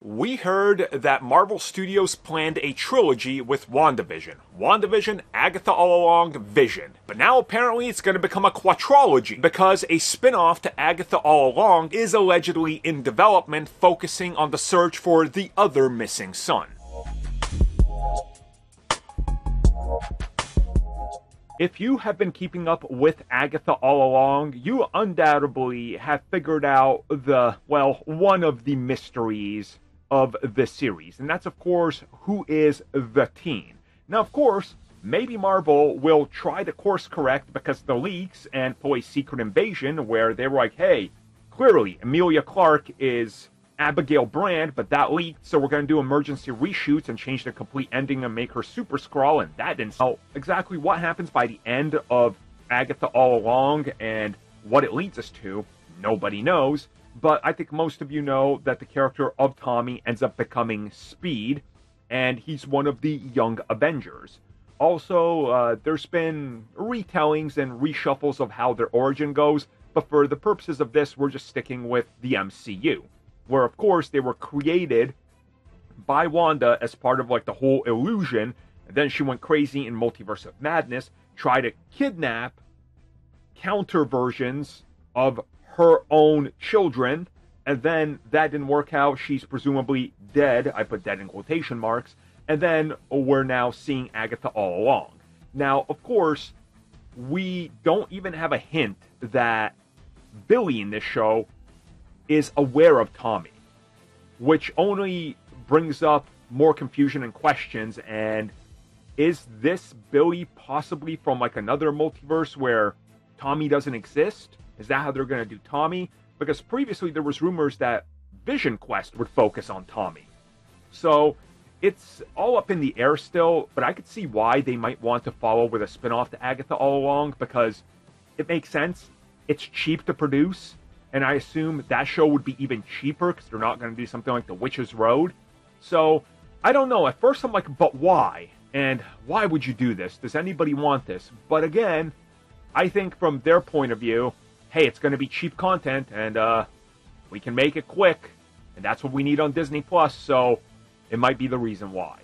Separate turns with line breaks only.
We heard that Marvel Studios planned a trilogy with WandaVision. WandaVision, Agatha All Along, Vision. But now apparently it's going to become a quadrilogy because a spin-off to Agatha All Along is allegedly in development, focusing on the search for the other missing son. If you have been keeping up with Agatha All Along, you undoubtedly have figured out one of the mysteries of the series. And that's, of course, who is the teen. Now, of course, maybe Marvel will try to course correct because the leaks and pull a Secret Invasion where they were like, hey, clearly Emilia Clarke is Abigail Brand, but that leaked, so we're going to do emergency reshoots and change the complete ending and make her Super Skrull, and that didn't. So exactly what happens by the end of Agatha All Along and what it leads us to, nobody knows. But I think most of you know that the character of Tommy ends up becoming Speed, and he's one of the Young Avengers. Also, there's been retellings and reshuffles of how their origin goes, but for the purposes of this, we're just sticking with the MCU. Where, of course, they were created by Wanda as part of, the whole illusion. And then she went crazy in Multiverse of Madness, tried to kidnap counter versions of her own children. And then that didn't work out. She's presumably dead. I put dead in quotation marks. And then we're now seeing Agatha All Along. Now, of course, we don't even have a hint that Billy in this show is aware of Tommy, which only brings up more confusion and questions. And is this Billy possibly from another multiverse where Tommy doesn't exist? Is that how they're going to do Tommy? Because previously there was rumors that Vision Quest would focus on Tommy. So it's all up in the air still, but I could see why they might want to follow with a spin-off to Agatha All Along, because it makes sense. It's cheap to produce. And I assume that show would be even cheaper because they're not going to do something like The Witch's Road. So, I don't know. At first I'm like, but why? And why would you do this? Does anybody want this? But again, I think from their point of view, hey, it's going to be cheap content and we can make it quick. And that's what we need on Disney Plus. So, it might be the reason why.